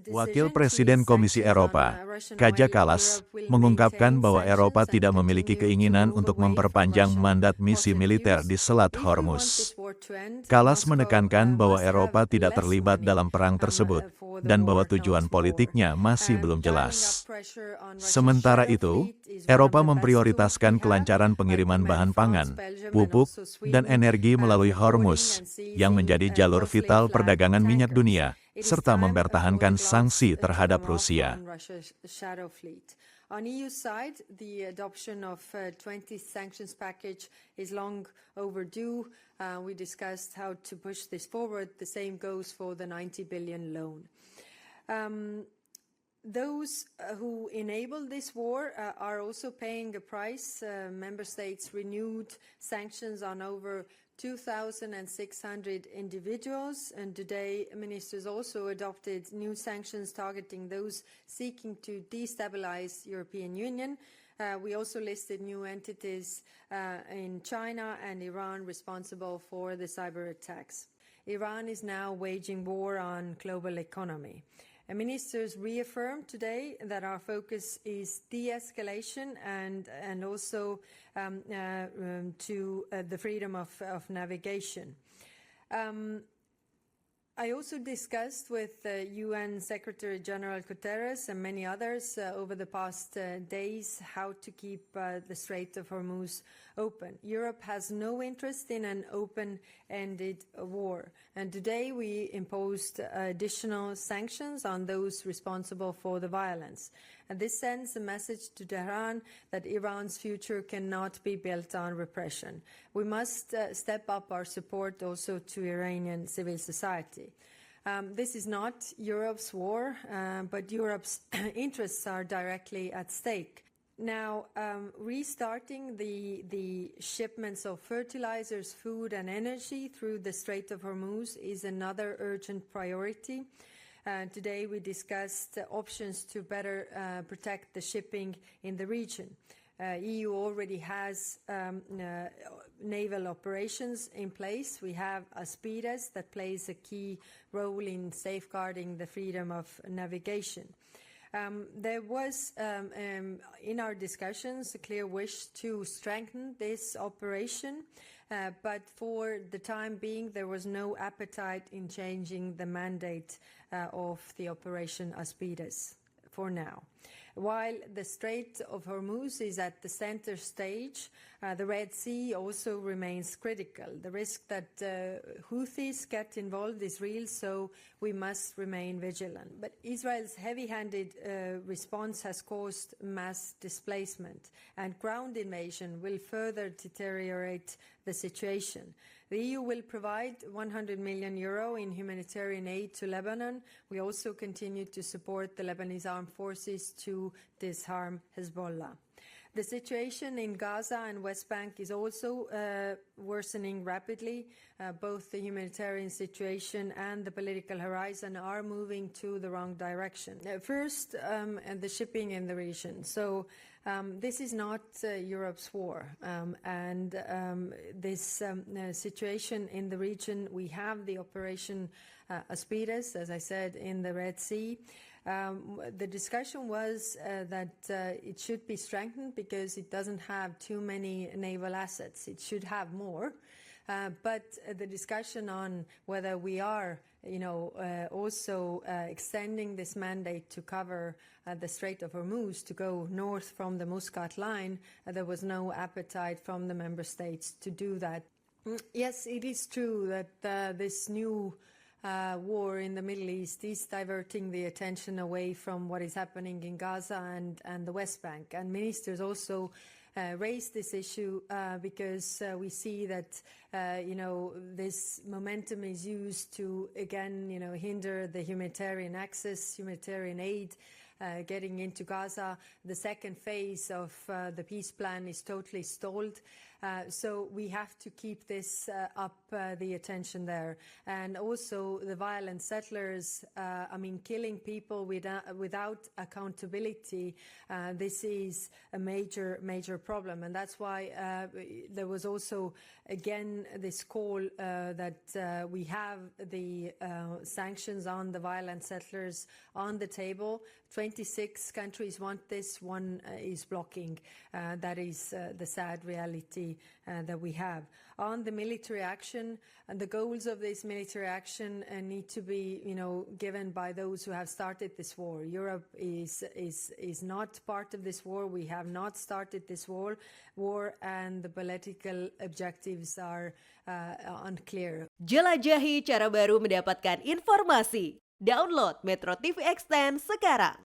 Wakil Presiden Komisi Eropa, Kaja Kallas, mengungkapkan bahwa Eropa tidak memiliki keinginan untuk memperpanjang mandat misi militer di Selat Hormuz. Kallas menekankan bahwa Eropa tidak terlibat dalam perang tersebut, dan bahwa tujuan politiknya masih belum jelas. Sementara itu, Eropa memprioritaskan kelancaran pengiriman bahan pangan, pupuk, dan energi melalui Hormuz, yang menjadi jalur vital perdagangan minyak dunia, serta mempertahankan sanksi terhadap Rusia. On EU side, the adoption of 20 sanctions package is long overdue. We discussed how to push this forward. The same goes for the 90 billion loan. Those who enable this war are also paying a price. Member states renewed sanctions on over 2,600 individuals, and today ministers also adopted new sanctions targeting those seeking to destabilize European Union. We also listed new entities in China and Iran responsible for the cyber attacks. Iran is now waging war on global economy. Ministers reaffirmed today that our focus is de-escalation and also to the freedom of navigation. I also discussed with UN Secretary General Guterres and many others over the past days how to keep the Strait of Hormuz open. Europe has no interest in an open-ended war, and today we imposed additional sanctions on those responsible for the violence. And this sends a message to Tehran that Iran's future cannot be built on repression. We must step up our support also to Iranian civil society. This is not Europe's war, but Europe's interests are directly at stake. Now, restarting the shipments of fertilizers, food and energy through the Strait of Hormuz is another urgent priority. Today we discussed options to better protect the shipping in the region. EU already has naval operations in place. We have Aspides that plays a key role in safeguarding the freedom of navigation. There was, in our discussions, a clear wish to strengthen this operation, but for the time being, there was no appetite in changing the mandate of the Operation Aspides for now. While the Strait of Hormuz is at the center stage, the Red Sea also remains critical. The risk that Houthis get involved is real, so we must remain vigilant. But Israel's heavy-handed response has caused mass displacement, and ground invasion will further deteriorate the situation. The EU will provide €100 million in humanitarian aid to Lebanon. We also continue to support the Lebanese armed forces to disarm Hezbollah. The situation in Gaza and West Bank is also worsening rapidly. Both the humanitarian situation and the political horizon are moving to the wrong direction. First, the shipping in the region. So this is not Europe's war. This situation in the region, we have the Operation Aspides, as I said, in the Red Sea. The discussion was that it should be strengthened because it doesn't have too many naval assets. It should have more. But the discussion on whether we are, also extending this mandate to cover the Strait of Hormuz to go north from the Muscat line, there was no appetite from the member states to do that. Yes, it is true that this new war in the Middle East is diverting the attention away from what is happening in Gaza and the West Bank. And ministers also raised this issue because we see that, this momentum is used to, again, hinder the humanitarian access, humanitarian aid getting into Gaza. The second phase of the peace plan is totally stalled. So we have to keep this up the attention there. And also the violent settlers, killing people without accountability, this is a major problem. And that's why there was also, again, this call that we have the sanctions on the violent settlers on the table. 26 countries want this, one is blocking. That is the sad reality that we have. On the military action, and the goals of this military action need to be, given by those who have started this war. Europe is not part of this war. We have not started this war, and the political objectives are unclear. Jelajahi cara baru mendapatkan informasi. Download MetroTV Extend sekarang.